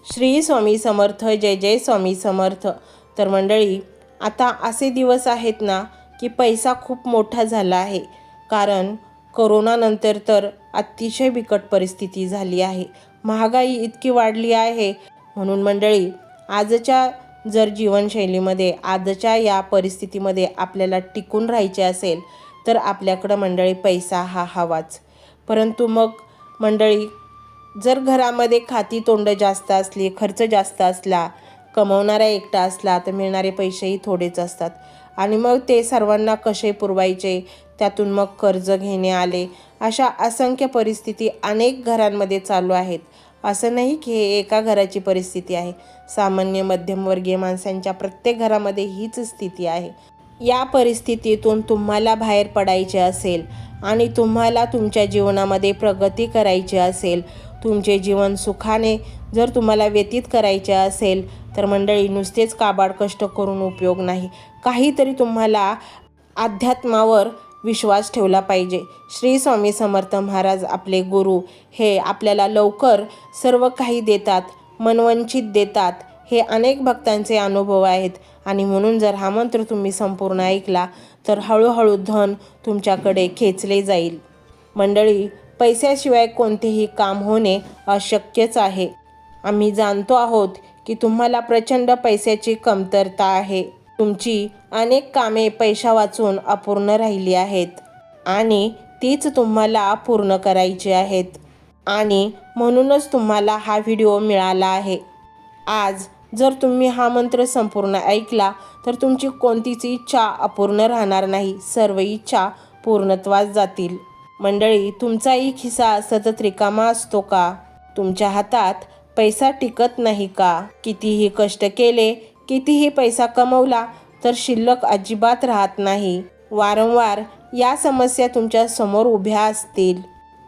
श्री स्वामी समर्थ, जय जय स्वामी समर्थ। तर मंडळी, आता असे दिवस आहेत ना की पैसा खूप मोठा झाला आहे, कारण कोरोनानंतर तर अतिशय बिकट परिस्थिती झाली आहे। महागाई इतकी वाढली आहे। म्हणून मंडळी, आजच्या जर जीवनशैलीमध्ये, आजच्या या परिस्थितीमध्ये आपल्याला टिकून राहायचे असेल तर आपल्याकडं मंडळी पैसा हा हवाच। परंतु मग मंडळी, जर घरामध्ये खाती तोंड जास्त असली, खर्च जास्त असला, कमवणारा एकटा असला तर मिळणारे पैसेही थोडेच असतात आणि मग ते सर्वांना कसे पुरवायचे, त्यातून मग कर्ज घेणे आले। अशा असंख्य परिस्थिती अनेक घरांमध्ये चालू आहेत। असं नाही की हे एका घराची परिस्थिती आहे, सामान्य मध्यमवर्गीय माणसांच्या प्रत्येक घरामध्ये हीच स्थिती आहे। या परिस्थितीतून तुम्हाला बाहेर पडायचे असेल आणि तुम्हाला तुमच्या जीवनामध्ये प्रगती करायची असेल, तुमचे जीवन सुखाने जर तुम्हाला व्यतीत करायचे असेल तर मंडळी, नुसतेच काबाड कष्ट करून उपयोग नाही। काहीतरी तुम्हाला अध्यात्मावर विश्वास ठेवला पाहिजे। श्री स्वामी समर्थ महाराज आपले गुरु हे आपल्याला लवकर सर्व काही देतात, मनवंचित देतात, हे अनेक भक्तांचे अनुभव आहेत। आणि म्हणून जर हा मंत्र तुम्ही संपूर्ण ऐकला तर हळूहळू धन तुमच्याकडे खेचले जाईल। मंडळी, पैशाशिवाय कोणतेही काम होणे अशक्यच आहे। आम्ही जाणतो आहोत की तुम्हाला प्रचंड पैशाची कमतरता आहे। तुमची अनेक कामे पैसा वाचून अपूर्ण राहिली आहेत आणि तीच तुम्हाला पूर्ण करायची आहेत आणि म्हणूनच तुम्हाला हा व्हिडिओ मिळाला आहे। आज जर तुम्ही हा मंत्र संपूर्ण ऐकला तर तुमची कोणतीच इच्छा अपूर्ण राहणार नाही, सर्व इच्छा पूर्णत्वास जातील। मंडळी, तुमचाही खिसा सतत रिकामा असतो का? तुमच्या हातात पैसा टिकत नाही का? कितीही कष्ट केले, कितीही पैसा कमवला तर शिल्लक अजिबात राहत नाही। वारंवार या समस्या तुमच्या समोर उभ्या असतील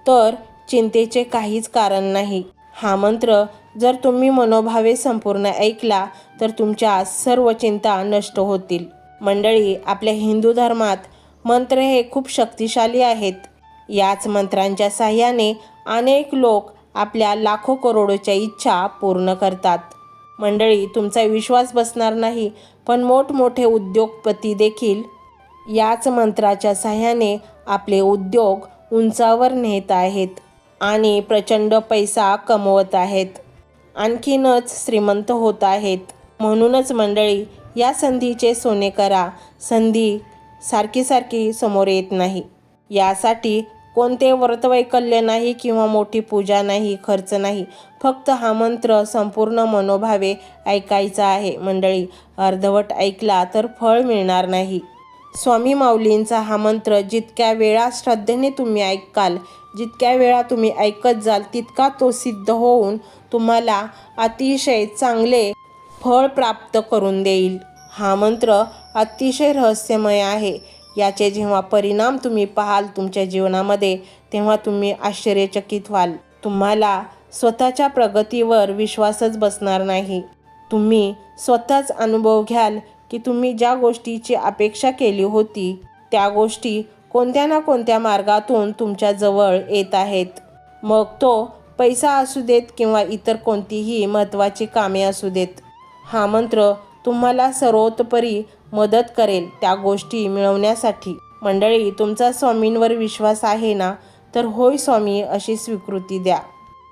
तर चिंतेचे काहीच कारण नाही। हा मंत्र जर तुम्ही मनोभावे संपूर्ण ऐकला तर तुमच्या सर्व चिंता नष्ट होतील। मंडळी, आपल्या हिंदू धर्मात मंत्र हे खूप शक्तिशाली आहेत। याच मंत्रांच्या साहाय्याने अनेक लोक आपल्या लाखो करोडोच्या इच्छा पूर्ण करतात। मंडळी, तुमचा विश्वास बसणार नाही, पण मोठमोठे उद्योगपती देखील याच मंत्राच्या साहाय्याने आपले उद्योग उंचावर नेत आहेत आणि प्रचंड पैसा कमवत आहेत, आणखीनच श्रीमंत होत आहेत। म्हणूनच मंडळी, या संधीचे सोने करा। संधी सारखी सारखी समोर येत नाही। यासाठी कोणते व्रतवैकल्य नाही किंवा मोठी पूजा नाही, खर्च नाही, फक्त हा मंत्र संपूर्ण मनोभावे ऐकायचा आहे। मंडळी, अर्धवट ऐकला तर फळ मिळणार नाही। स्वामी माऊलींचा हा मंत्र जितक्या वेळा श्रद्धेने तुम्ही ऐकाल, जितक्या वेळा तुम्ही ऐकत जाल, तितका तो सिद्ध होऊन तुम्हाला अतिशय चांगले फळ प्राप्त करून देईल। हा मंत्र अतिशय रहस्यमय आहे। याचे जेव्हा परिणाम तुम्ही पाहाल तुमच्या जीवनामध्ये, तेव्हा तुम्ही आश्चर्यचकित व्हाल। तुम्हाला स्वतःच्या प्रगतीवर विश्वासच बसणार नाही। तुम्ही स्वतःच अनुभव घ्याल की तुम्ही ज्या गोष्टीची अपेक्षा केली होती त्या गोष्टी कोणत्या ना कोणत्या मार्गातून तुमच्या जवळ येत आहेत। मग तो पैसा असू देत किंवा इतर कोणतीही महत्त्वाची कामे असू देत, हा मंत्र तुम्हाला सर्वतोपरी मदत करेल त्या गोष्टी मिळवण्यासाठी। मंडळी, तुमचा स्वामींवर विश्वास आहे ना, तर होय स्वामी अशी स्वीकृती द्या।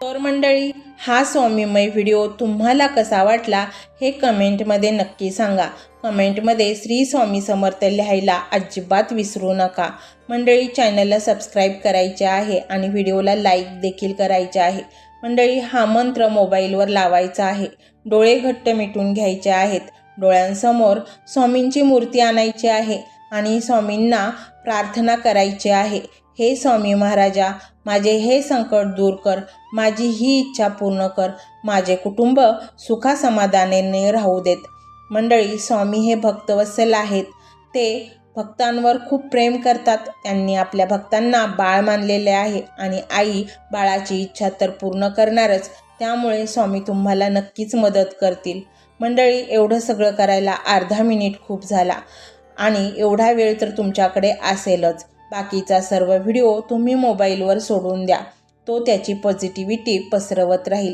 तर मंडळी, हा स्वामीमय व्हिडिओ तुम्हाला कसा वाटला हे कमेंटमध्ये नक्की सांगा। कमेंटमध्ये श्री स्वामी समर्थ लिहायला अजिबात विसरू नका। मंडळी, चॅनलला सबस्क्राईब करायचे आहे आणि व्हिडिओला लाईक देखील करायचे आहे। मंडळी, हा मंत्र मोबाईलवर लावायचा आहे, डोळे घट्ट मिटून घ्यायचे आहेत, डोळ्यांसमोर स्वामींची मूर्ती आणायची आहे आणि स्वामींना प्रार्थना करायची आहे, हे स्वामी महाराजा, माझे हे संकट दूर कर, माझी ही इच्छा पूर्ण कर, माझे कुटुंब सुखासमाधानाने राहू देत। मंडळी, स्वामी हे भक्तवत्सल आहेत। ते भक्तांवर खूप प्रेम करतात। त्यांनी आपल्या भक्तांना बाळ मानलेले आहे आणि आई बाळाची इच्छा तर पूर्ण करणारच, त्यामुळे स्वामी तुम्हाला नक्कीच मदत करतील। मंडळी, एवढं सगळं करायला अर्धा मिनिट खूप झाला आणि एवढा वेळ तर तुमच्याकडे असेलच। बाकीचा सर्व व्हिडिओ तुम्ही मोबाईलवर सोडून द्या, तो त्याची पॉझिटिव्हिटी पसरवत राहील।